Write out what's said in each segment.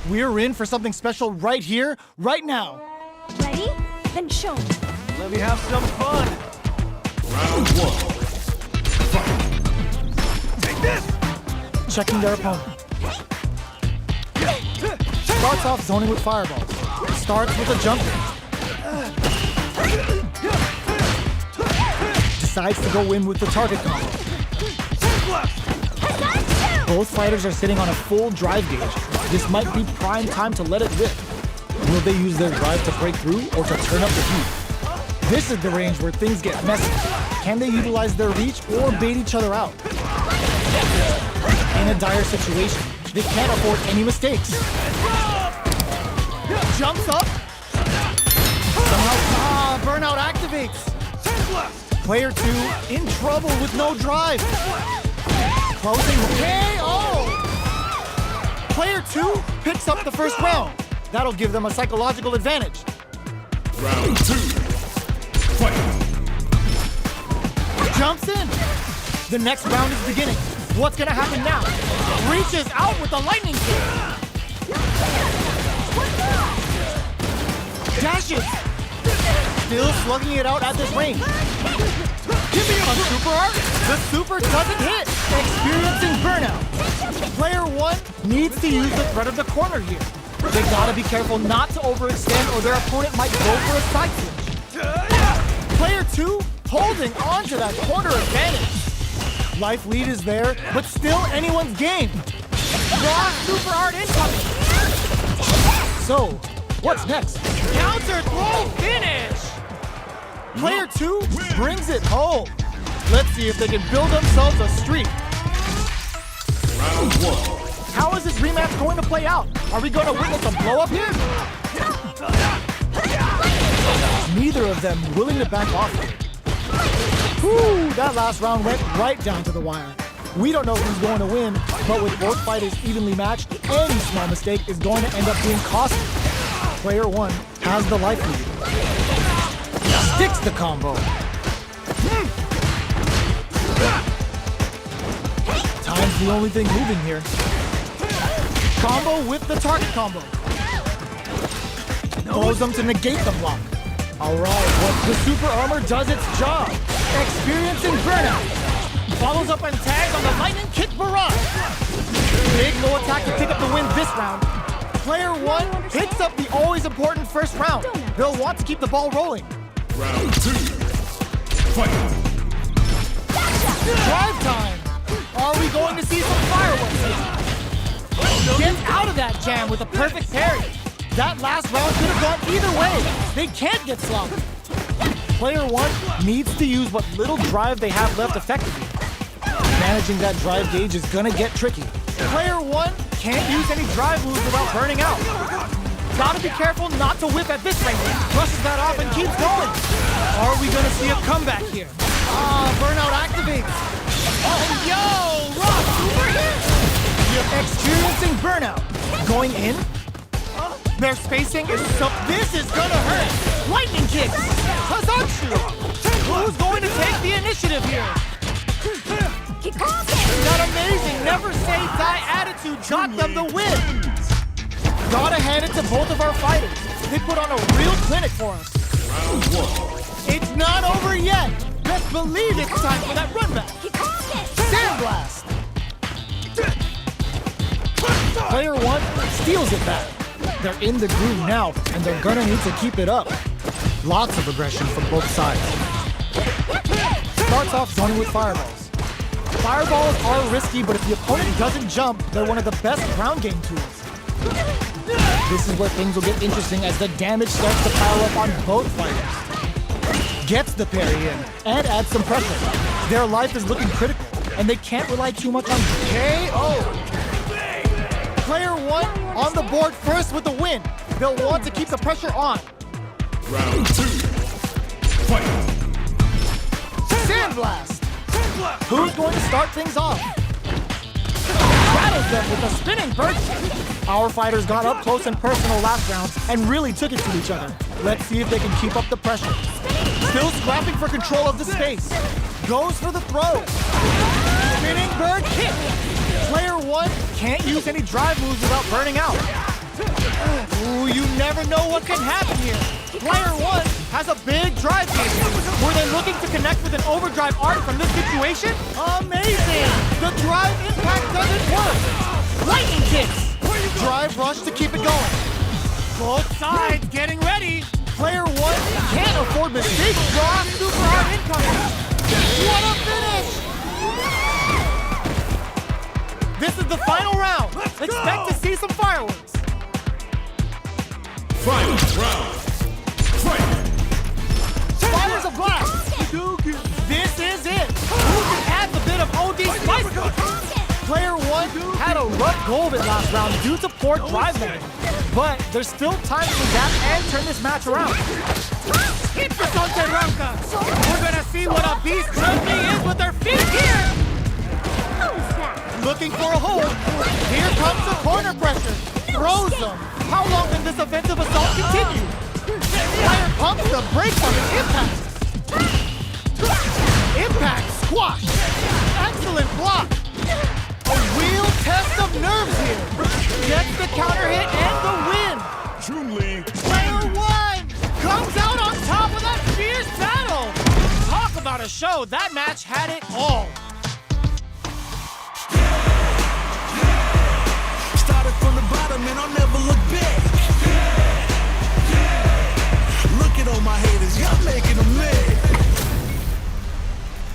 We're in for something special right here, right now. Ready? Then show me. Let me have some fun. Round one. Fight. Take this! Checking their opponent. Starts off zoning with fireballs. Starts with a jump. Decides to go in with the target combo. Both fighters are sitting on a full drive gauge. This might be prime time to let it rip. Will they use their drive to break through or to turn up the heat? This is the range where things get messy. Can they utilize their reach or bait each other out? In a dire situation, they can't afford any mistakes. Jumps up. Somehow, burnout activates. Player 2 in trouble with no drive. Closing KO! Player 2 picks up the first round. That'll give them a psychological advantage. Round 2. Fight. Jumps in. The next round is beginning. What's gonna happen now? Reaches out with the lightning kick. Dashes. Still slugging it out at this range. Give me a super art. The super doesn't hit. Experiencing burnout. Player 1 needs to use the threat of the corner here. They gotta be careful not to overextend or their opponent might go for a side switch. Player 2 holding on to that corner advantage. Life lead is there, but still anyone's game. Raw super art incoming. So, what's next? Counter throw finish! Player 2 brings it home. Let's see if they can build themselves a streak. Round 1. How is this rematch going to play out? Are we going to witness a blow-up here? Neither of them willing to back off here. Whew, that last round went right down to the wire. We don't know who's going to win, but with both fighters evenly matched, any small mistake is going to end up being costly. Player 1 has the life lead. Sticks the combo. Time's the only thing moving here. Combo with the target combo. Throws them to negate the block. Alright, well, the super armor does its job. Experiencing burnout. Follows up and tags on the lightning kick barrage. Big low attack to pick up the win this round. Player 1 picks up the always important first round. They'll want to keep the ball rolling. Round 2. Fight. Drive time. Are we going to see some fireworks here? Gets out of that jam with a perfect parry. That last round could have gone either way. They can't get sloppy. Player 1 needs to use what little drive they have left effectively. Managing that drive gauge is gonna get tricky. Player 1 can't use any drive moves without burning out. Gotta be careful not to whip at this range. Brushes that off and keeps going. Are we gonna see a comeback here? Burnout activates. Oh, yo, rock super hit. Experiencing burnout. Going in. Their spacing is so... This is gonna hurt. Lightning kicks. Hazanshu. Who's going to take the initiative here? That amazing never say die attitude got them the win. Gotta hand it to both of our fighters. They put on a real clinic for us. Round 1. It's not over yet. Best believe it's time for that run back. Sandblast. Player 1 steals it back. They're in the groove now, and they're gonna need to keep it up. Lots of aggression from both sides. Starts off zoning with fireballs. Fireballs are risky, but if the opponent doesn't jump, they're one of the best ground game tools. This is where things will get interesting as the damage starts to pile up on both fighters. Gets the parry in, and adds some pressure. Their life is looking critical, and they can't rely too much on KO. Player 1 on the board first with the win. They'll want to keep the pressure on. Round 2. Fight. Sandblast. Who's going to start things off? Rattles them with a spinning bird. Our fighters got up close and personal last round and really took it to each other. Let's see if they can keep up the pressure. Still scrapping for control of the space. Goes for the throw. Spinning bird kick. Player 1 can't use any drive moves without burning out. never know what can happen here. Player 1 has a big drive game. Were they looking to connect with an overdrive arc from this situation? Amazing! The drive impact doesn't work. Lightning kicks. Drive rush to keep it going. Both sides getting ready. Player 1 can't afford mistakes. Draw super hard incoming. What a finish! This is the final round. Expect to see some fireworks. Final round. Fight! Fires of glass. This is it. Who can add a bit of OD spice? Player 1 had a rough go of it last round due to poor drive method. But there's still time to adapt and turn this match around. Keep the Sunset Ranka. We're gonna see what a beast Chun-Li is with her feet here. Looking for a hold. Here comes the corner pressure. Throws them. How long can this offensive assault continue? Player pumps the brakes on his impact. Impact squash. Excellent block. A real test of nerves here. Gets the counter hit and the win. Chun-Li. Player 1 comes out on top of that fierce battle. Talk about a show. That match had it all. Started from the bottom and I'll never look back. Look at all my haters, y'all making them mad.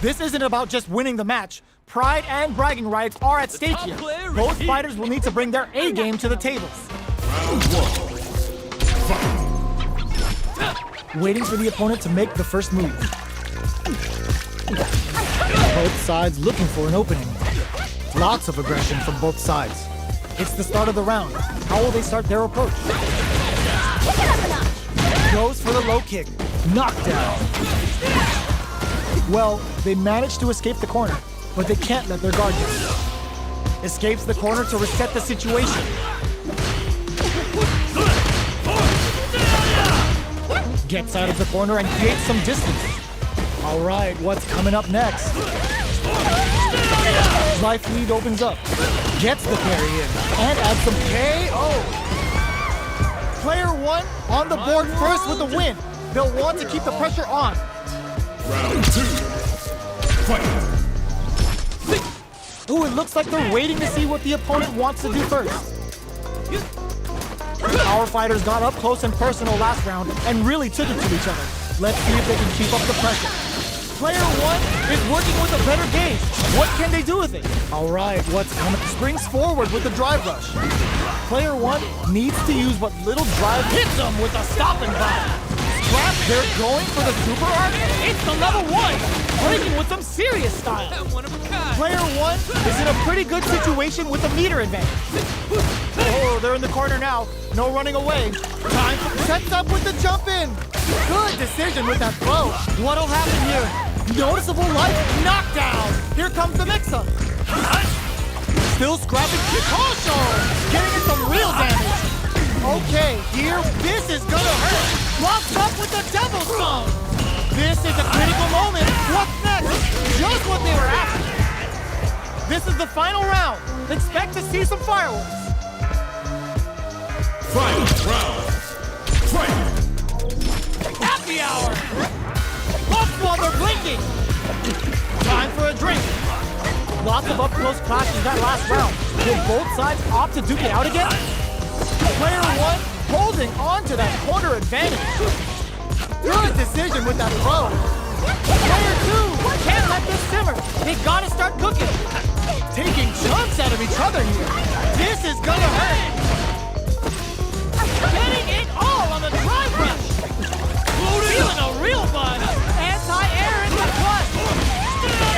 This isn't about just winning the match. Pride and bragging rights are at stake here. Both fighters will need to bring their A game to the tables. Round 1. Fight! Waiting for the opponent to make the first move. Both sides looking for an opening. Lots of aggression from both sides. It's the start of the round. How will they start their approach? Goes for the low kick. Knockdown. Well, they managed to escape the corner, but they can't let their guard down. Escapes the corner to reset the situation. Gets out of the corner and creates some distance. All right, what's coming up next? Life lead opens up. Gets the parry in and adds some KO. Player 1 on the board first with the win. They'll want to keep the pressure on. Round 2. Fight! Ooh, it looks like they're waiting to see what the opponent wants to do first. Our fighters got up close and personal last round and really took it to each other. Let's see if they can keep up the pressure. Player 1 is working with a better gauge. What can they do with it? All right, what's coming? Springs forward with the drive rush. Player 1 needs to use what little drive hits them with a stop and vibe. Scrap, they're going for the super arc. It's the level 1, breaking with some serious style. Player 1 is in a pretty good situation with a meter advantage. Oh, they're in the corner now. No running away. Time for sets up with the jump in. Good decision with that throw. What'll happen here? Noticeable light knockdown. Here comes the mix-up. Still scrapping Kikosho. Getting in some real damage. Okay, here, this is gonna hurt. Locked up with the Devil Stone. This is a critical moment. What's next? Just what they were after. This is the final round. Expect to see some fireworks. Final round. Fight! Happy hour! Up while they're blinking! Time for a drink. Lots of up-close clashes that last round. Will both sides opt to duke it out again? Player 1 holding on to that corner advantage. Good decision with that throw. Player 2 can't let this simmer. They gotta start cooking. Taking chunks out of each other here. This is gonna hurt. Getting it all on the drive rush. Feeling a real buzz. Anti-air in the clutch.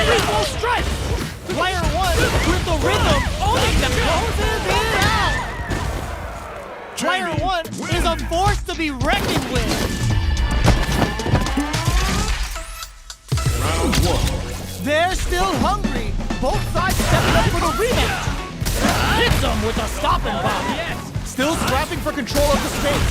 Triple strike. Player 1 with the rhythm owning the closes it out. Player 1 is a force to be reckoned with. Round 1. They're still hungry. Both sides stepping up for the rematch. Hits them with a stopping bomb. Still scrapping for control of the space.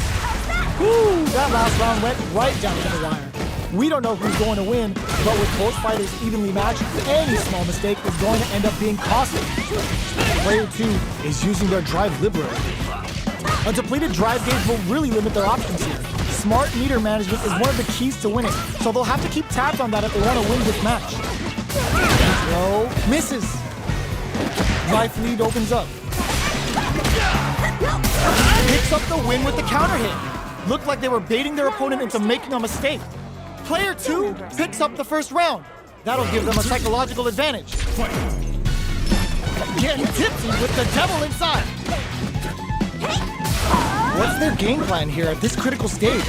Whew, that last round went right down to the wire. We don't know who's going to win, but with both fighters evenly matched, any small mistake is going to end up being costly. Player 2 is using their drive liberally. A depleted drive gauge will really limit their options here. Smart meter management is one of the keys to winning, so they'll have to keep tabs on that if they want to win this match. Throw misses. Life lead opens up. Picks up the win with the counter hit. Looked like they were baiting their opponent into making a mistake. Player 2 picks up the first round. That'll give them a psychological advantage. Getting tipsy with the devil inside. What's their game plan here at this critical stage?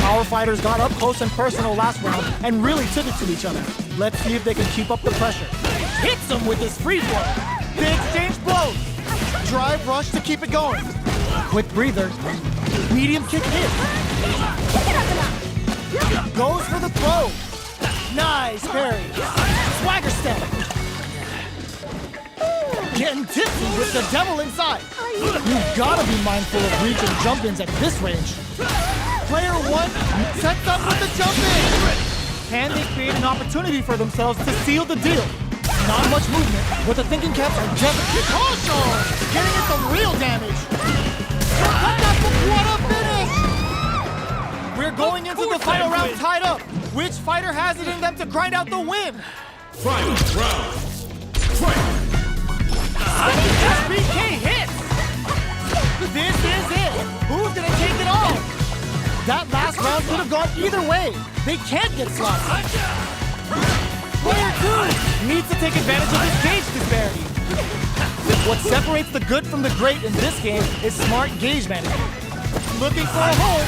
Power fighters got up close and personal last round and really took it to each other. Let's see if they can keep up the pressure. Hits them with his free blow. They exchange blows. Drive rush to keep it going. Quick breather. Medium kick hit. Goes for the throw. Nice parry. Swagger step. Getting tipsy with the devil inside. You've gotta be mindful of reach and jump-ins at this range. Player 1 sets up with the jump-in. Can they create an opportunity for themselves to seal the deal? Not much movement, but the thinking caps are just getting in some real damage. What a finish! We're going into the final round tied up. Which fighter has it in them to grind out the win? Final round. Fight! SBK hits! This is it! Who's gonna take it all? That last round could have gone either way. They can't get sloppy. Player 2 needs to take advantage of this gauge disparity. What separates the good from the great in this game is smart gauge management. Looking for a hole.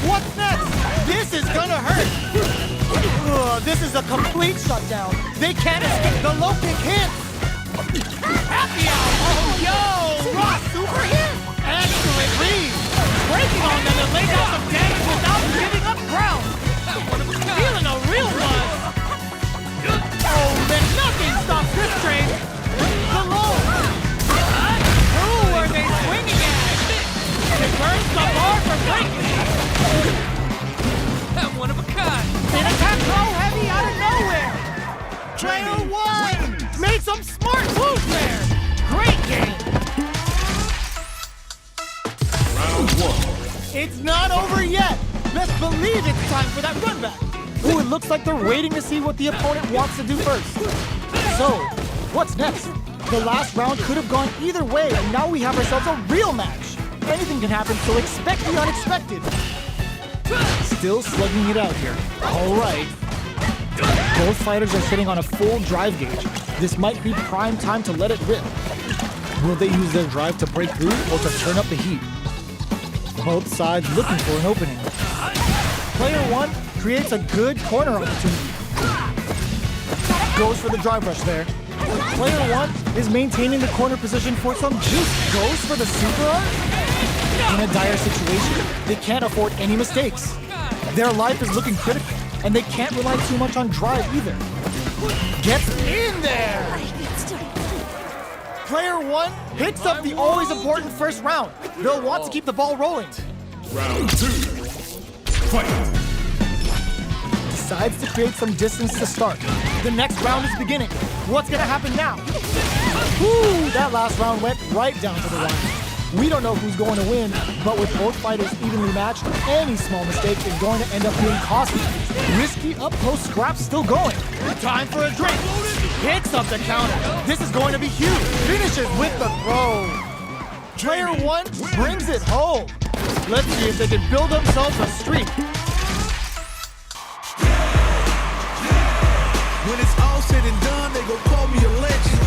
What's next? This is gonna hurt. This is a complete shutdown. They can't escape the low kick hit. Happy hour! Oh, yo! Ross super hit! Excellent read! Breaking on them and laying out some damage without giving up ground! Feeling a real buzz! Oh, then nothing stops this train! The low! Who are they swinging at? It burns the bar for breaking! That one of a kind. An attack low heavy out of nowhere! Player 1 made some smart moves there! Great game! Round 1. It's not over yet! Let's believe it's time for that run back! Ooh, it looks like they're waiting to see what the opponent wants to do first. So, what's next? The last round could have gone either way, and now we have ourselves a real match! Anything can happen, so expect the unexpected! Still slugging it out here. Alright. Both fighters are sitting on a full drive gauge. This might be prime time to let it rip. Will they use their drive to break through or to turn up the heat? Both sides looking for an opening. Player 1 creates a good corner opportunity. Goes for the drive rush there. Player 1 is maintaining the corner position for some juice. Goes for the super art. In a dire situation, they can't afford any mistakes. Their life is looking critical, and they can't rely too much on drive either. Gets in there! Player 1 picks up the always important first round. They'll want to keep the ball rolling. Round 2. Fight! Decides to create some distance to start. The next round is beginning. What's gonna happen now? Woo! That last round went right down to the wire. We don't know who's going to win, but with both fighters evenly matched, any small mistake is going to end up being costly. Risky up-close scrap still going. Time for a drink. Picks up the counter. This is going to be huge. Finishes with the throw. Player 1 brings it home. Let's see if they can build themselves a streak. When it's all said and done, they gon' call me a legend.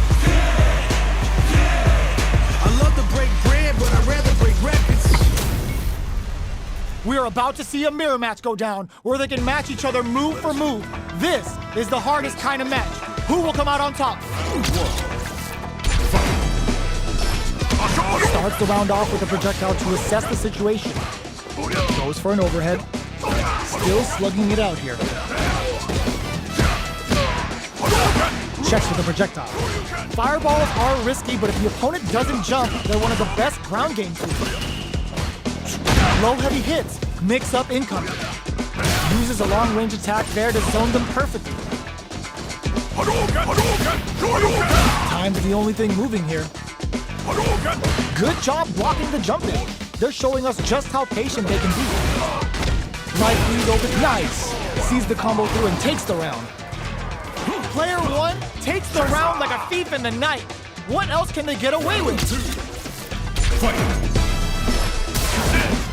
I love to break bread, but I'd rather break records. We're about to see a mirror match go down, where they can match each other move for move. This is the hardest kind of match. Who will come out on top? Starts the round off with a projectile to assess the situation. Goes for an overhead. Still slugging it out here. Checks with the projectile. Fireballs are risky, but if the opponent doesn't jump, they're one of the best ground game tools. Low heavy hits, mix up incoming. Uses a long range attack there to zone them perfectly. Time's the only thing moving here. Good job blocking the jump in. They're showing us just how patient they can be. Right freeze open, nice. Sees the combo through and takes the round. Player one takes the round like a thief in the night. What else can they get away with?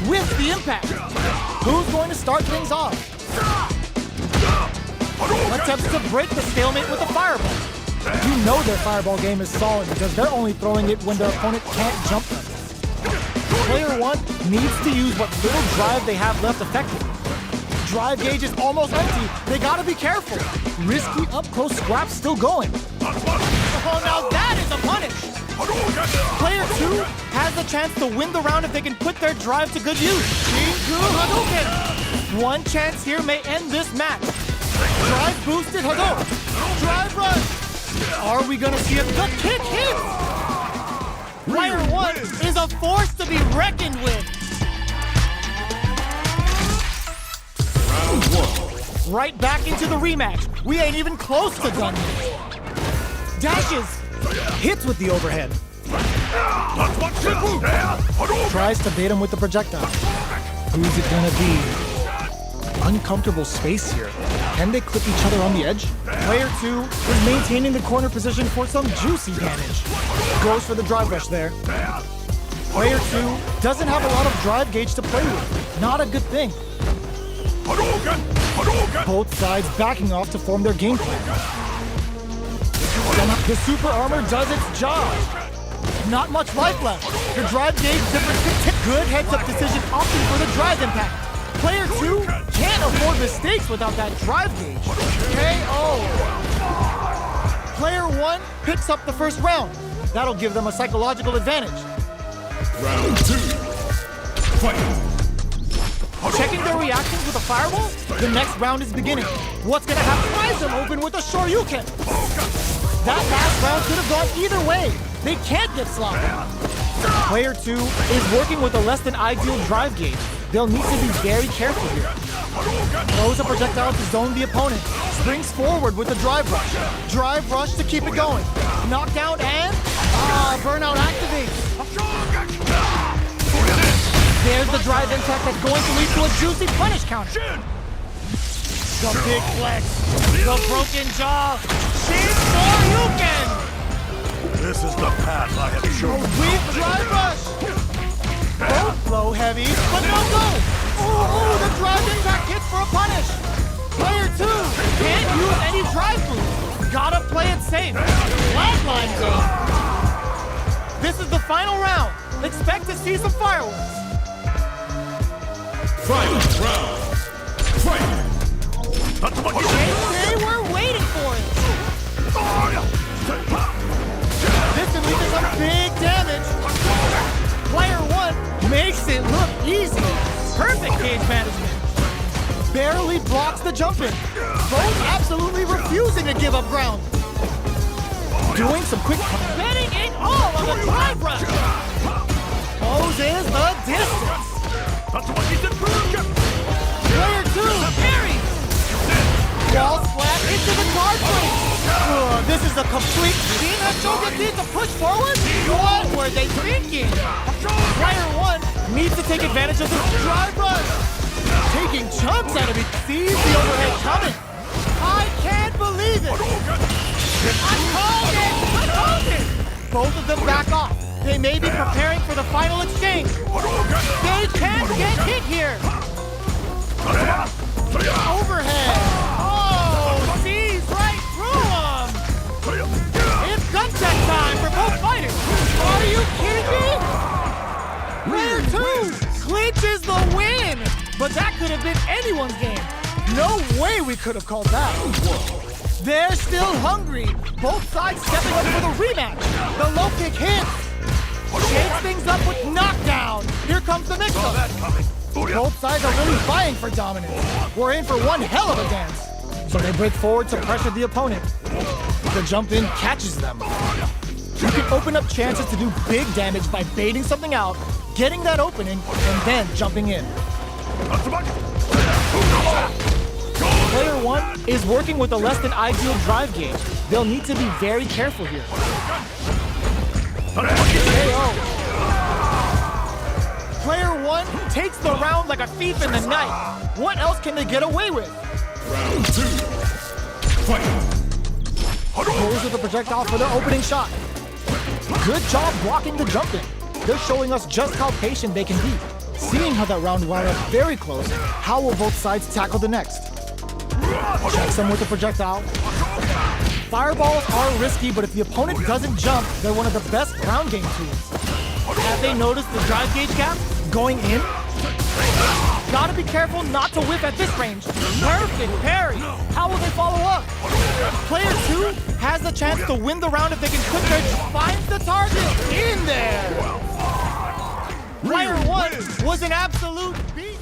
With the impact. Who's going to start things off? Attempts to break the stalemate with a fireball. You know their fireball game is solid because they're only throwing it when their opponent can't jump them. Player one needs to use what little drive they have left effectively. Drive gauge is almost empty. They gotta be careful. Risky up-close scraps still going. Oh, now that is a punish. Player two has the chance to win the round if they can put their drive to good use. Shinku Hadouken. One chance here may end this match. Drive boosted Hadouken. Drive rush. Are we gonna see it? The kick hits. Player one is a force to be reckoned with. Round one. Right back into the rematch. We ain't even close to done yet. Dashes. Hits with the overhead. Tries to bait him with the projectile. Who's it gonna be? Uncomfortable space here. Can they clip each other on the edge? Player two is maintaining the corner position for some juicy damage. Goes for the drive rush there. Player two doesn't have a lot of drive gauge to play with. Not a good thing. Both sides backing off to form their game plan. The super armor does its job. Not much life left. The drive gauge difference. Good heads-up decision opting for the drive impact. Player two can't afford mistakes without that drive gauge. KO. Player one picks up the first round. That'll give them a psychological advantage. Round two. Fight. Checking their reactions with a fireball, the next round is beginning. What's gonna have prize them open with a Shoryuken? That last round could have gone either way. They can't get sloppy. Player two is working with a less than ideal drive gauge. They'll need to be very careful here. Throws a projectile to zone the opponent. Springs forward with a drive rush. Drive rush to keep it going. Knockdown and burnout activates. There's the drive impact that's going to lead to a juicy punish counter. The big flex. The broken jaw. Shin Shoryuken. This is the path I have A chosen. weak drive rush. Both blow heavy, but no go. Ooh, the drive impact hits for a punish. Player two can't use any drive move. Gotta play it safe. Flatline zone. This is the final round. Expect to see some fireworks. Final round. Fight. They were waiting for it. This can lead to some big damage. Player one makes it look easy. Perfect cage management. Barely blocks the jump in. Both absolutely refusing to give up ground. Doing some quick betting it all on the drive rush. Poses the distance. Player two parries. Wall splat into the guard plate. This is a complete team that Shogun needs to push forward. What were they thinking? Player one needs to take advantage of this drive rush. Taking chunks out of it. Sees the overhead coming. I can't believe it. I called it. I called it. Both of them back off. They may be preparing for the final exchange. They can't get hit here. Overhead. Oh, sees right through him. It's contact time for both fighters. Are you kidding me? Player two clinches the win. But that could have been anyone's game. No way we could have called that. They're still hungry. Both sides stepping up for the rematch. The low kick hits. Shakes things up with knockdown. Here comes the mix-up. Both sides are really vying for dominance. We're in for one hell of a dance. So they break forward to pressure the opponent. The jump in catches them. You can open up chances to do big damage by baiting something out, getting that opening, and then jumping in. Player one is working with a less than ideal drive gauge. They'll need to be very careful here. KO. takes the round like a thief in the night. What else can they get away with? Round 2. Fight. Goes with the projectile for the opening shot. Good job blocking the jumping. They're showing us just how patient they can be. Seeing how that round wound up very close, how will both sides tackle the next? Checks them with the projectile. Fireballs are risky, but if the opponent doesn't jump, they're one of the best ground game tools. Have they noticed the drive gauge gap? Going in? Gotta be careful not to whiff at this range. Perfect parry! How will they follow up? Player 2 has the chance to win the round if they can quick their finds the target in there! Player 1 was an absolute beast!